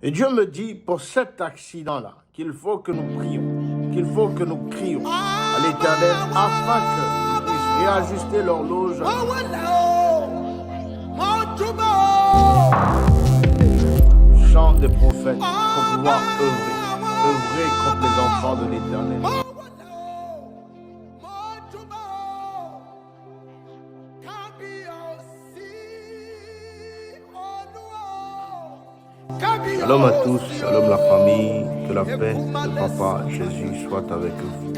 Et Dieu me dit, pour cet accident-là, qu'il faut que nous prions, qu'il faut que nous crions à l'Éternel afin qu'il puisse réajuster l'horloge. Chant des prophètes pour pouvoir œuvrer contre les enfants de l'Éternel. Shalom à tous, shalom la famille, que la paix de Papa Jésus soit avec vous.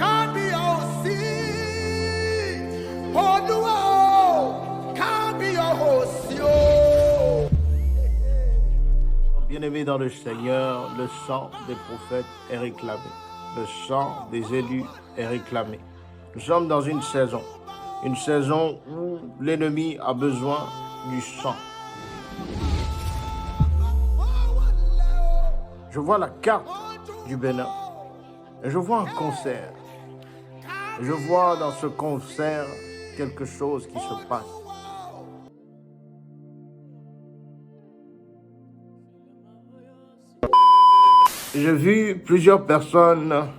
Bien-aimés dans le Seigneur, le sang des prophètes est réclamé. Le sang des élus est réclamé. Nous sommes dans une saison où l'ennemi a besoin du sang. Je vois la carte du Bénin et je vois un concert. Et je vois dans ce concert quelque chose qui se passe. J'ai vu plusieurs personnes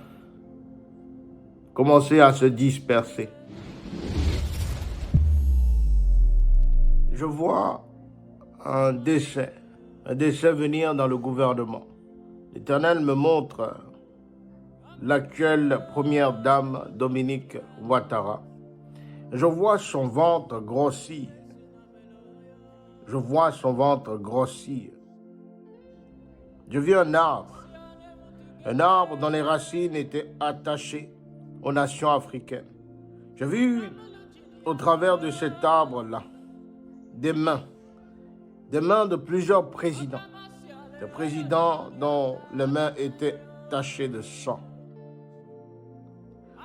commencer à se disperser. Je vois un décès venir dans le gouvernement. L'Éternel me montre l'actuelle première dame Dominique Ouattara. Je vois son ventre grossir. Je vois son ventre grossir. Je vis un arbre dont les racines étaient attachées aux nations africaines. J'ai vu au travers de cet arbre-là des mains de plusieurs présidents. Des présidents dont les mains étaient tachées de sang.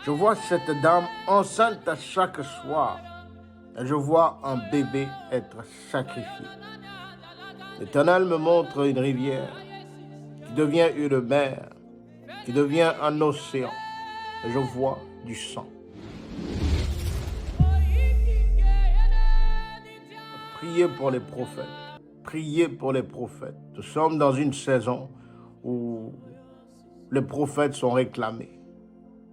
Je vois cette dame enceinte à chaque soir et je vois un bébé être sacrifié. L'Éternel me montre une rivière qui devient une mer, qui devient un océan et je vois du sang. Priez pour les prophètes. Priez pour les prophètes. Nous sommes dans une saison où les prophètes sont réclamés,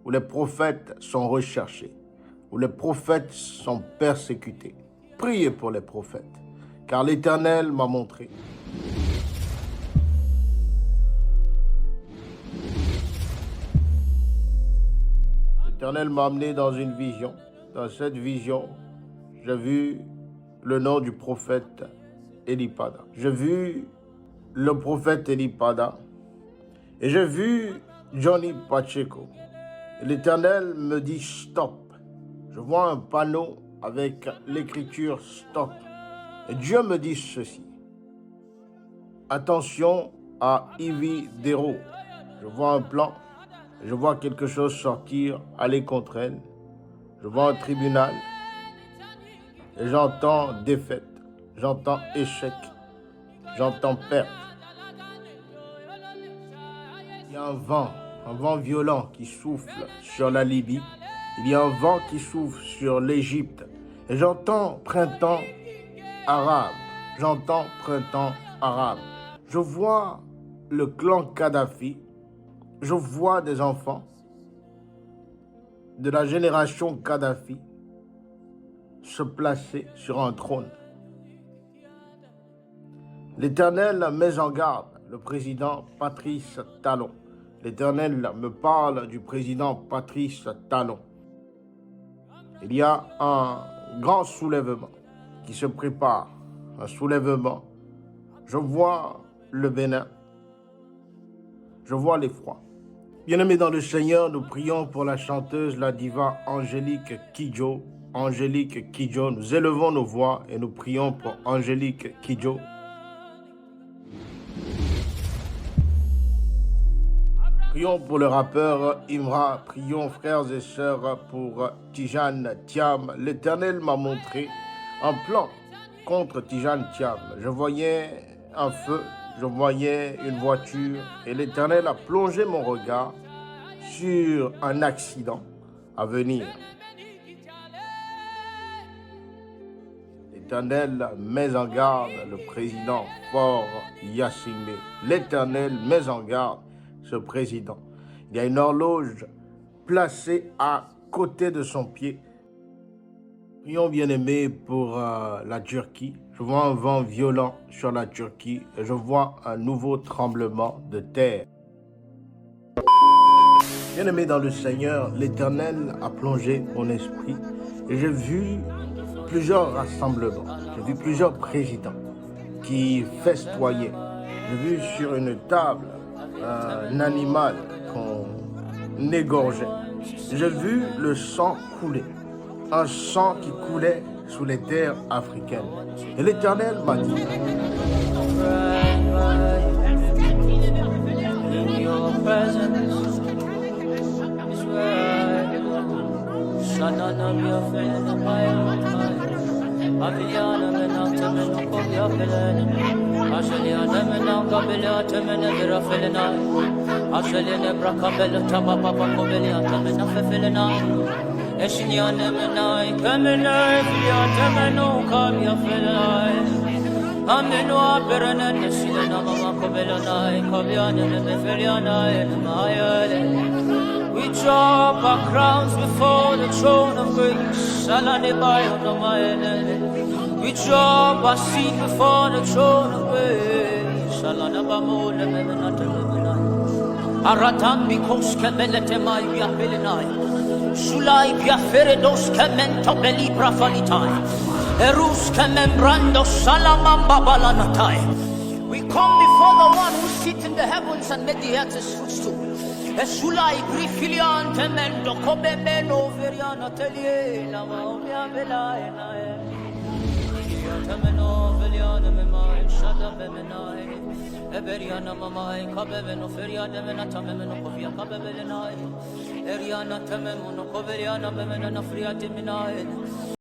où les prophètes sont recherchés, où les prophètes sont persécutés. Priez pour les prophètes, car l'Éternel m'a montré. L'Éternel m'a amené dans une vision. Dans cette vision, j'ai vu le nom du prophète Elipada. J'ai vu le prophète Elipada et j'ai vu Johnny Pacheco. L'Éternel me dit stop. Je vois un panneau avec l'écriture stop. Et Dieu me dit ceci. Attention à Ivy Dero. Je vois un plan. Je vois quelque chose sortir, aller contre elle. Je vois un tribunal. Et j'entends défaite. J'entends échec, j'entends perte. Il y a un vent violent qui souffle sur la Libye. Il y a un vent qui souffle sur l'Égypte. Et j'entends printemps arabe. J'entends printemps arabe. Je vois le clan Kadhafi. Je vois des enfants de la génération Kadhafi se placer sur un trône. L'Éternel met en garde le président Patrice Talon. L'Éternel me parle du président Patrice Talon. Il y a un grand soulèvement qui se prépare. Un soulèvement. Je vois le Bénin. Je vois l'effroi. Bien-aimés dans le Seigneur, nous prions pour la chanteuse, la diva Angélique Kidjo. Angélique Kidjo, nous élevons nos voix et nous prions pour Angélique Kidjo. Prions pour le rappeur Imra, prions frères et sœurs pour Tijane Thiam. L'Éternel m'a montré un plan contre Tijane Thiam. Je voyais un feu, je voyais une voiture et l'Éternel a plongé mon regard sur un accident à venir. L'Éternel met en garde le président Faure Gnassingbé. L'Éternel met en garde ce président. Il y a une horloge placée à côté de son pied. Prions bien-aimés pour la Turquie. Je vois un vent violent sur la Turquie et je vois un nouveau tremblement de terre. Bien-aimés dans le Seigneur, l'Éternel a plongé mon esprit et j'ai vu plusieurs rassemblements. J'ai vu plusieurs présidents qui festoyaient. J'ai vu sur une table un animal qu'on égorgeait. J'ai vu le sang couler. Un sang qui coulait sous les terres africaines. Et l'Éternel m'a dit, we drop our crowns before the throne of grace. We drop our seat before the throne of grace. Aratambi koske belete mai via belenai. Sulai via feredos kemento beli brafalitai. Erus kemembrando salamamba balanatai. We come before the one who sits in the heavens and made the earth his footstool. Esulai grifilian temendo kobemeno veriana telie la maomia belaena. Temeno veliana memai shada bemenai. Eberiana mamai kabeveno feriana menata memeno kovia kabevenai. Eriana temeno koveriana memena friati minai.